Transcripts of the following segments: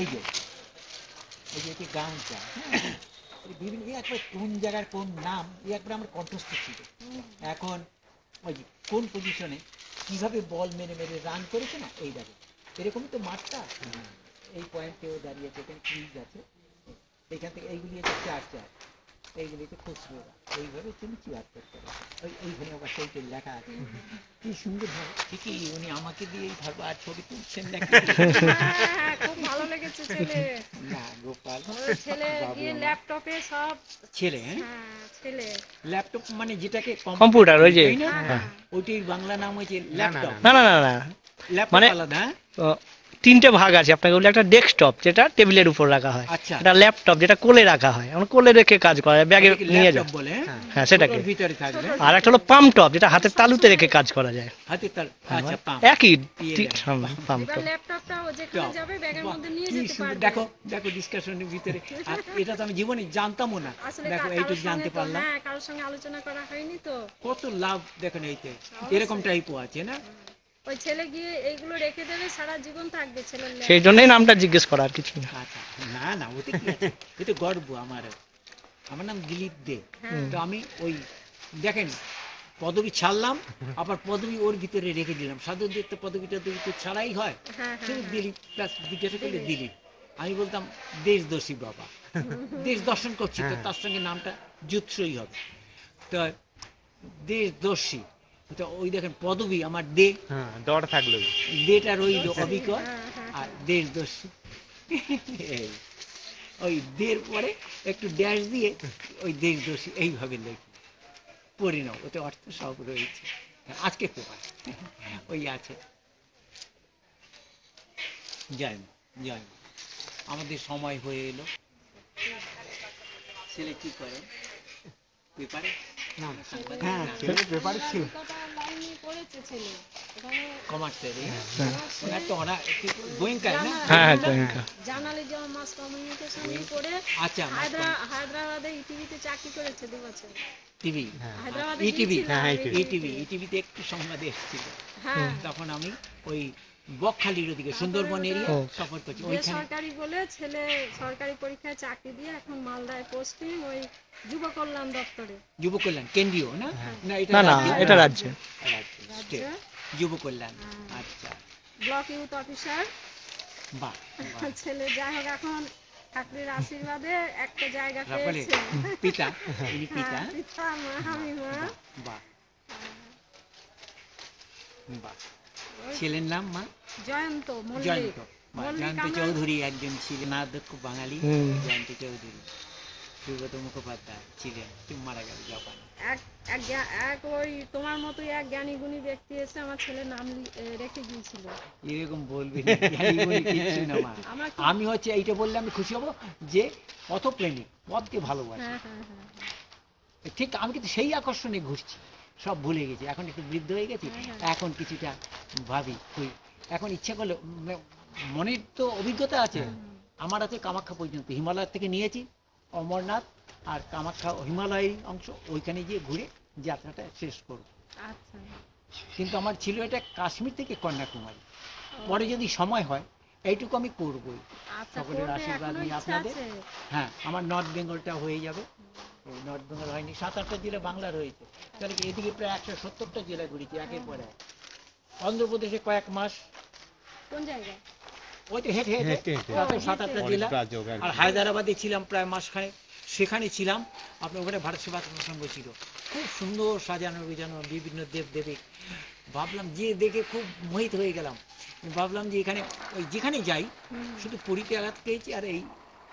এই যে এটি গাউনটা, হ্যাঁ, বিভিন্ন একবার কোন জায়গার কোন নাম একবার আমার কণ্ঠস্থ ছিল। এখন ওই যে কোন পজিশনে কিভাবে বল মেরে মেরে রান করেছে না, এই দেখো এরকমই তো মাঠটা, এই পয়েন্টেও দাঁড়িয়েছে, এখানে ক্রিজ আছে, এইখান থেকে এইগুলি হচ্ছে চার চার, এইগুলিতে খুচরোরা, এইভাবে তুমি চেয়ার করতে পারো। এইখানে আবার সেইটা লেখা আছে, কি সুন্দর ভাবে ঠিকই উনি আমাকে দিয়েই ভাবো আর ছবি তুলছেন নাকি। খুব ভালো লেগেছে ছেলে। না গোপাল ছেলে গিয়ে ল্যাপটপে সব ছেলে, ছেলে ল্যাপটপ মানে যেটাকে কম্পিউটার, ওই যে ওইটির বাংলা নাম হয়েছে ল্যাপটপ। না না না না, ল্যাপটপ আলাদা, তিনটে ভাগ আছে আপনাকে বলি। একটা ডেস্কটপ যেটা টেবিলের উপর রাখা হয়, আচ্ছা, একটা ল্যাপটপ যেটা কোলে রাখা হয়, আমরা কোলে রেখে কাজ করা যায়, ব্যাগে নিয়ে যায় বলে, হ্যাঁ সেটাকে। ভিতরে থাকবে। আর একটা হলো পাম্প টপ, যেটা হাতের তালুতে রেখে কাজ করা যায়, হাতের তালু, আচ্ছা পাম্প, একই পাম্প টপ। ল্যাপটপটা যেখানে যাবে ব্যাগের মধ্যে নিয়ে যেতে পারবে। দেখো দেখো ডিসকাশনের ভিতরে, আর এটা তো আমি জীবনে জানতামও না, দেখো এইটুকু জানতে পারলাম। হ্যাঁ, কারোর সঙ্গে আলোচনা করা হয়নি তো, কত লাভ দেখেন এইতে, এরকম টাইপও আছে না। ওই ছেলে গিয়ে এইগুলো রেখে দেবে, সারা জীবন থাকবে ছেলের। সেই জন্যই নামটা জিজ্ঞেস করা, আর কিছু না। আচ্ছা, না না ওতে কি আছে, এতে গর্ব আমার। আমার নাম দিলীপ দে, তো আমি ওই দেখেন পদবি ছাড়লাম, আবার পদবি ওর ভিতরে রেখে দিলাম। সাধুদের তো পদবিটা তো ছাড়াই হয়, শুধু দিলীপ প্লাস জিজ্ঞাসা করলে দিলীপ। আমি বলতাম দেশদর্শী বাবা, দেশ দর্শন করছি, তো তার সঙ্গে নামটা জুৎসই হবে। তো দেশদর্শী, তো ওই দেখেন পদবি আমার দে, দর থাকলো, দেটা রইল অবিকল, আর দেশদর্শী। ওই দের পরে একটু ড্যাশ দিয়ে ওই দেশদর্শী এইভাবে লেখি, পড়ে নাও, ওতে অর্থ সব রয়েছে। আজকে পেপার ওই আছে। জয় মা, জয় মা। আমাদের সময় হয়ে এলো। ছেলে কি করে পেপারে? হ্যাঁ ছেলে পেপারে ছিল, কমার্সের তো ওরা গোয়েঙ্কা না, হ্যাঁ গোয়েঙ্কা, জার্নালিজম মাস কমিউনিকেশন পড়ে আচ্ছা হায়দ্রাবাদে ইটিভিতে চাকরি করেছে 2 বছর। টিভি, হায়দ্রাবাদে ইটিভিতে একটু সংবাদে এসেছিল, তখন আমি ওই বকখালির ওদিকে সুন্দরবন এরিয়া সফর করছি। সরকারি বলে ছেলে সরকারি পরীক্ষায় চাকরি দিয়ে এখন মালদায় পোস্টিং, ওই যুব কল্যাণ দপ্তরে। যুব কল্যাণ কেন্দ্রীয় না, না না এটা রাজ্য, যুব কল্যাণ, আচ্ছা ব্লক ইউথ অফিসার। বাহ, ছেলে যাই হোক এখন ঠাকুরের আশীর্বাদে একটা জায়গা পেয়েছে। পিতা, ইনি পিতা, পিতা মা, আমি মা। বাহ বাহ। ছেলের নাম মা জয়ন্ত মল্লিক। জয়ন্ত, জয়ন্ত চৌধুরী একজন ছিলেন, না দক্ষ বাঙালি জয়ন্ত চৌধুরী, সুব্রত মুখোপাধ্যায় ছিলেন, মারা গেল জাপানে। এক ওই তোমার মতোই এক জ্ঞানী গুণী ব্যক্তি এসে আমার ছেলের নাম রেখে গিয়েছিল। এরকম বলবি না, জ্ঞানী গুণী কিছু না মা। আমি হচ্ছে এইটা বললে আমি খুশি হব যে পথ প্রেমিক, পথকে ভালোবাসি। ঠিক, আমি কিন্তু সেই আকর্ষণে ঘুরছি, সব ভুলে গেছি, এখন একটু বৃদ্ধ হয়ে গেছি, এখন কিছুটা ভাবি কই, এখন ইচ্ছা করলে মনের তো অভিজ্ঞতা আছে আমার, আছে কামাখ্যা পর্যন্ত, হিমালয় থেকে নিয়েছি অমরনাথ আর কামাখ্যা হিমালয় অংশ, ওইখানে গিয়ে ঘুরে যাত্রাটা শেষ করব। কিন্তু আমার ছিল এটা কাশ্মীর থেকে কন্যাকুমারী, পরে যদি সময় হয় এইটুকু আমি করবই, সকলের আশীর্বাদ নিয়ে আপনাদের। হ্যাঁ, আমার নর্থ বেঙ্গলটা হয়ে যাবে, নর্থ বেঙ্গল হয়নি, 7-8টা জেলা বাংলা রয়েছে, তাহলে এদিকে প্রায় 170টা জেলা ঘুরেছি একের পর এক। অন্ধ্রপ্রদেশে কয়েক মাস, কোন জায়গায় ওই তো হেঁটে হেঁটে 7-8টা জেলা, আর হায়দ্রাবাদে ছিলাম প্রায় মাসখানেক, সেখানে ছিলাম আপনার ওখানে ভারত সেবা সংঘ ছিল, খুব সুন্দর সাজানো বিজানো, বিভিন্ন দেব দেবী, ভাবলাম যে দেখে খুব মোহিত হয়ে গেলাম। ভাবলাম যে এখানে ওই যেখানে যাই শুধু পুরীতে আঘাত পেয়েছি, আর এই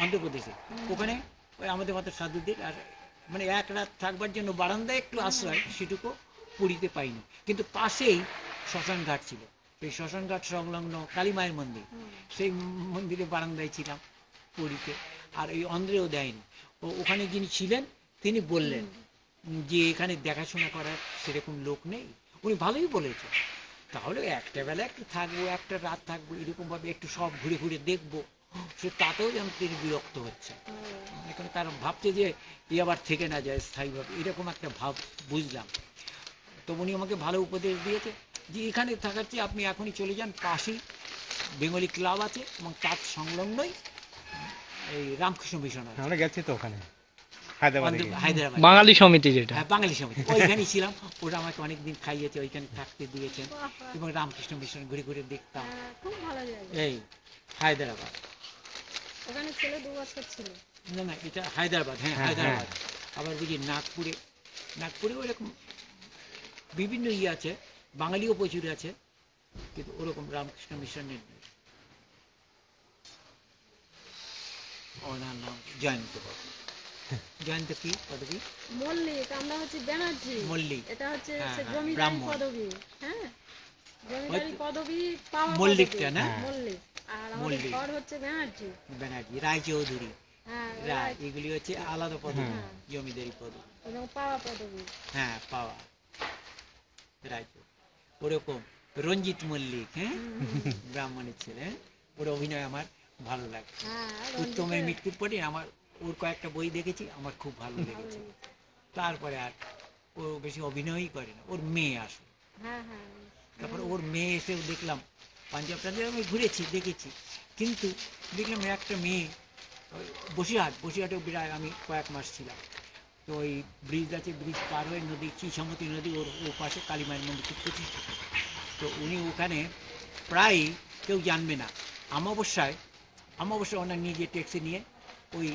অন্ধ্রপ্রদেশে ওখানে ওই আমাদের মতো সাধুদের, আর মানে এক রাত থাকবার জন্য বারান্দায় একটু আশ্রয়, সেটুকু পুরীতে পাইনি। কিন্তু পাশেই শ্মশান ঘাট ছিল, সেই শ্মশান ঘাট সংলগ্ন কালী মায়ের মন্দির, সেই মন্দিরে বারান্দায় ছিলাম পুরীতে, আর এই অন্ধ্রেও দেয়নি। ওখানে যিনি ছিলেন তিনি বললেন যে এখানে দেখাশোনা করার সেরকম লোক নেই, উনি ভালোই বলেছেন, তাহলে একটা বেলা একটু থাকবো, একটা রাত থাকবো, এরকম ভাবে একটু সব ঘুরে ঘুরে দেখবো, সে তাতেও যেন তিনি বিরক্ত হচ্ছে, এখানে তার ভাবছে যে আবার থেকে না যায় স্থায়ীভাবে, এরকম একটা ভাব বুঝলাম। তো উনি আমাকে ভালো উপদেশ দিয়েছে যে এখানে থাকার চেয়ে আপনি এখনই চলে যান, পাশেই বেঙ্গলি ক্লাব আছে এবং তার সংলগ্নই এই রামকৃষ্ণ মিশন আছে আমরা গেছি তো ওখানে হায়দ্রাবাদে গিয়ে। হায়দ্রাবাদ। বাঙালি সমিতি যেটা। হ্যাঁ, বাঙালি সমিতি ওইখানেই ছিলাম। ওরা আমাকে অনেকদিন খাইয়েছে, ওইখানে থাকতে দিয়েছেন বাহ, বাহ। এবং রামকৃষ্ণ মিশন ঘুরে ঘুরে দেখতাম। হ্যাঁ, খুব ভালো জায়গা। এই হায়দ্রাবাদ, ওখানে ছেলে 2 বছর ছিল। না না এটা হায়দ্রাবাদ, হ্যাঁ হ্যাঁ, হায়দ্রাবাদ। আবার বুঝি নাগপুরে, নাগপুরে ওইরকম বিভিন্ন আছে, বাঙালিও প্রচুর আছে, কিন্তু ওরকম রামকৃষ্ণ মিশনের নেই। ওনার নাম জয়ন্ত বাবু। জয়ন্ত কি পদবী? মল্লিক, আমরা হচ্ছে ব্যানার্জি। মল্লিক। এটা হচ্ছে হ্যাঁ, সে হ্যাঁ, জমিদারি ব্রাহ্মণ। পদবী। হ্যাঁ, জমিদারি হয়তো- পদবী পাওয়া মল্লিকটা পদবী, না? মল্লিক। আর আমাদের মল্লিক। ঘর হচ্ছে ব্যানার্জি। ব্যানার্জি, রায়চৌধুরী, হ্যাঁ, রায়, এগুলি হচ্ছে আলাদা পদবী, হ্যাঁ। জমিদারি পদবী। এবং পাওয়া পদবী। হ্যাঁ, পাওয়া রায়চৌধুরী। ওরকম রঞ্জিত মল্লিক, হ্যাঁ, ব্রাহ্মণের ছেলে, হ্যাঁ? ওর অভিনয় আমার ভালো লাগে। হ্যাঁ, উত্তমের রঞ্জিতের মৃত্যুর পরে আমার ওর কয়েকটা বই দেখেছি, আমার খুব ভালো ভালো লেগেছে। লেগেছে। তারপরে আর ও বেশি অভিনয়ই করে না, ওর মেয়ে আসলে। হ্যাঁ, হ্যাঁ। তারপরে ওর মেয়ে এসেও দেখলাম, পাঞ্জাব টাঞ্জাব আমি ঘুরেছি, দেখেছি, কিন্তু দেখলাম একটা মেয়ে ওই বসিরহাটেও বিরাট আমি কয়েক মাস ছিলাম। তো ওই ব্রিজ আছে, ব্রিজ পার হয়ে নদী, চিসমতি নদী, ওর ও পাশে কালীমায়ের মন্দির খুব প্রতিষ্ঠিত। তো উনি ওখানে প্রায় কেউ জানবে না, অমাবস্যায় ওনার নিজে ট্যাক্সি নিয়ে ওই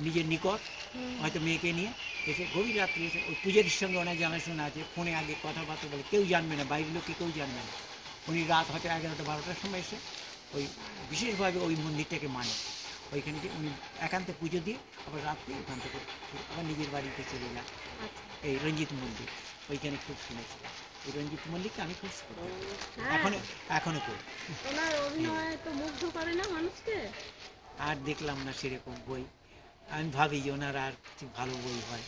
নিজের নিকট হয়তো মেয়েকে নিয়ে এসে গভীর রাত্রি এসে ওই পূজারির সঙ্গে ওনার জানাশোনা আছে, ফোনে আগে কথাবার্তা বলে, কেউ জানবে না, বাইরের লোককে কেউ জানবে না। উনি রাত হয়তো 11টা 12টার সময় এসে ওই বিশেষভাবে ওই মন্দিরটাকে মানে, ওইখানে যে উনি একান্তে পুজো দিয়ে আবার রাত্রে ওখান থেকে আবার নিজের বাড়িতে চলে যান। আচ্ছা। এই রঞ্জিত মল্লিক, ওইখানে খুব শুনেছিলাম। এই রঞ্জিত মল্লিককে আমি খুব শ্রদ্ধা করি, হ্যাঁ। এখনো করি। ওনার অভিনয় তো মুগ্ধ করে না মানুষকে? আর দেখলাম না সেরকম বই, আমি ভাবি যে ওনার আর কিছু ভালো বই হয়,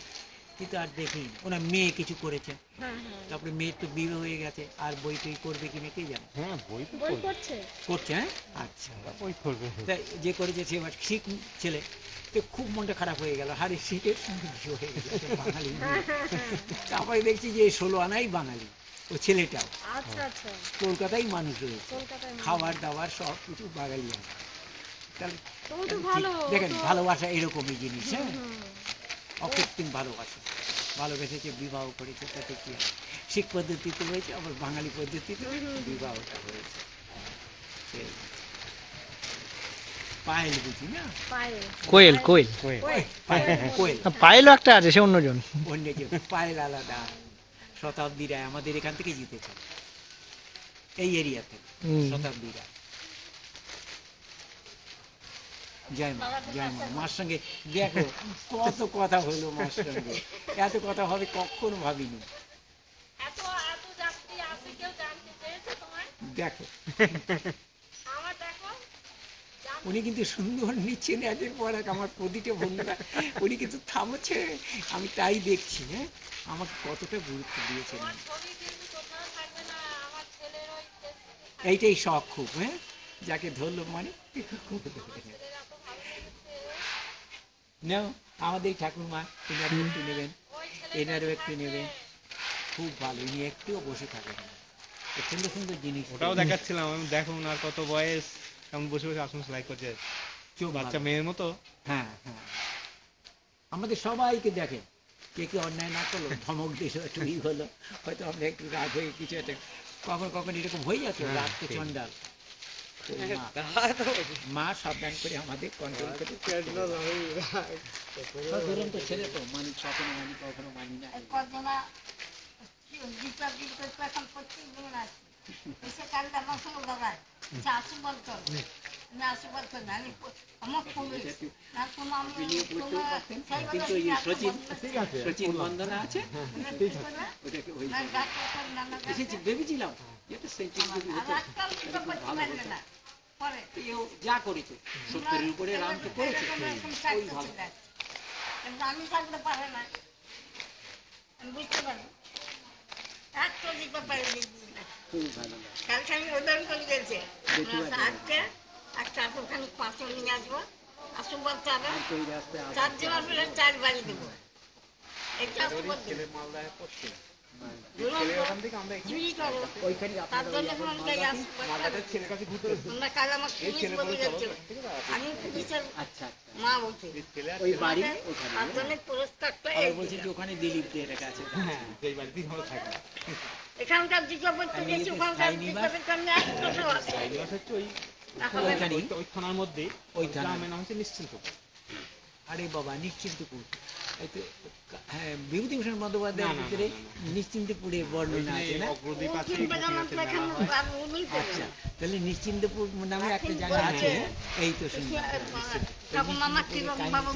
কিন্তু আর দেখি ওনার মেয়ে কিছু করেছেন, হ্যাঁ, হ্যাঁ। তারপরে মেয়ের তো বিয়ে হয়ে গেছে, আর বই টই করবে কিনা কে জানে। হ্যাঁ, বই তো বই করবে। করছে? করছে, হ্যাঁ, আচ্ছা। বই করবে। তাই যে করেছে সে এবার শিখ ছেলে, তো খুব মনটা খারাপ হয়ে গেল, হারে শিখের সঙ্গে বিয়ে হয়ে গেল, একটা বাঙালি মেয়ে। তারপরে দেখছি যে 16 আনাই বাঙালি, ও ছেলেটাও আচ্ছা, আচ্ছা। কলকাতায় মানুষ রয়েছে, কলকাতায় মানুষ। খাবার দাবার সব কিছু বাঙালি আছে। তাহলে তবু তো ঠিক, ভালো। দেখেন তো- ভালোবাসা এরকমই জিনিস, হ্যাঁ, হুম। অকৃত্রিম ভালোবাসা, ভালোবেসেছে, বিবাহ করেছে, তাতে কি আছে? শিখ পদ্ধতিতে হয়েছে, আবার বাঙালি পদ্ধতিতে বিবাহটা হয়েছে। সেই পায়েল বুঝি না, পায়েল। কোয়েল, কোয়েল। কোয়েল। কোয়েল, পায়েলও একটা আছে, সে অন্যজন। অন্য যে পায়েল আলাদা, শতাব্দী রায় আমাদের এখান থেকে জিতেছে, এই এরিয়া থেকে হুম। শতাব্দী রায়। জয় মা, জয় মা। মার সঙ্গে দেখো কত কথা হলো, মার সঙ্গে এত কথা হবে কখনো ভাবিনি। এত এত যাত্রী আসে, কেউ জানতে চেয়েছে তোমায়? দেখো আমার দেখো, উনি কিন্তু সুন্দর নিচ্ছেন একের পর এক, আমার প্রতিটা বন্ধুরা, উনি কিন্তু থামছে, আমি তাই দেখছি, হ্যাঁ, আমাকে কতটা গুরুত্ব দিয়েছেন উনি। ছবি কিন্তু কোথাও থাকবে না, আমার ছেলের ওই ফেসবুকে এইটাই শখ খুব, হ্যাঁ, যাকে ধরলো মানে খুব ধরে নেয়। ছেলের এত ভালো লেগেছে। নাও আমাদের ঠাকুরমা, এনারও একটু নেবেন, ওই এনারও একটু নেবেন, খুব ভালো, ইনি একটুও বসে থাকেন না, এ সুন্দর সুন্দর জিনিস, ওটাও দেখাচ্ছিলাম আমি, দেখুন আর কত বয়স, কেমন বসে বসে আসন সেলাই করছে, চোখ বাচ্চা ভালো। মেয়ের মতো। হ্যাঁ, হ্যাঁ, আমাদের সবাইকে দেখেন, কে কে অন্যায় না করলো, ধমক দিল, একটু ই হলো, হয়তো আমরা একটু রাগ হয়ে কিছু একটা, কখন কখন এরকম হয়ে যাচ্ছে, হ্যাঁ, রাগ তো ঠিক। চন্ডাল। তো মা সাবধান করে আমাদের কন্ট্রোল করে, সব দুরন্ত ছেলে তো, মানি কখনো মানি কখনো মানি না। কিন্তু এই সচিন বন্দনা আছে, ওটাকে ওই এসেছি, ভেবেছিলাম যেটা সেঞ্চুরি যদি হতো তাহলে খুব ভালো হতো। এও যা করেছে 70-এর উপরে রান তো করেছে, ওই ভালো। আমি থাকতে পারে না, আমি বুঝতে পারবো। এত দিতে পারে খুব ভালো লাগে। কালকে আমি উদাহরণ করে দিয়েছি, দেখতে পাচ্ছি। আজকে একটা ওখানে পাঁচশো নিয়ে আসবো, আশীর্বাদ চাবে, আর কই রাস্তায় 4 জন আসলে 4 বাড়ি দেবো। এটা আশীর্বাদ দেবো। ছেলে মালদায় পড়ছে, ওখান থেকে আমরা এখানে চুরি করো ওইখানে তার আপনারা জন্য এখন আমি জায়গা আসতে মালদাটার ছেলের কাছে ঘুরতে এসেছি। আমরা কাজ আমার এই পুলিশ ছেলে বলে বলে চলো যাচ্ছিল তো, ঠিক আছে? আমি পুলিশের আচ্ছা আচ্ছা মা বলছি এই ছেলে আর ওই ছেলে- বাড়ি আমাকে ওখানে তার জন্য পুরস্কারটা আবার এই বলছি যে দিলাম। ওখানে দিলীপ দে রেখে আছে হ্যাঁ, যেই বাড়িতেই আমরা থাকি। এখানকার দিকে বলতে আমি গেছি যদি ওখানকার স্থায়ী দিকে নিবাস- আমি এক কথাও আছে নিবাস হচ্ছে ওই তাহলে ওইখানেই। ওই থানার মধ্যেই, ওই ওই থানার। গ্রামের নাম হচ্ছে নিশ্চিন্তপুর। আরে বাবা নিশ্চিন্তপুর এই তো হ্যাঁ বিভূতিভূষণ বন্দ্যোপাধ্যায়ের না, না, ভিতরে না, না, নিশ্চিন্তপুরের বর্ণনা ওইখানে আছে না অগ্রদ্বীপ আছে, কিন্তু বসিরহাটের গেলাম তো মেলা এখানে হয়। আমি উমিই পেলাম আচ্ছা না। তাহলে নিশ্চিন্তপুর নামে একটা এখন জায়গা আছে বলছে, এই তো শুনলাম ঠাকুর মামা কিরকম ভাবে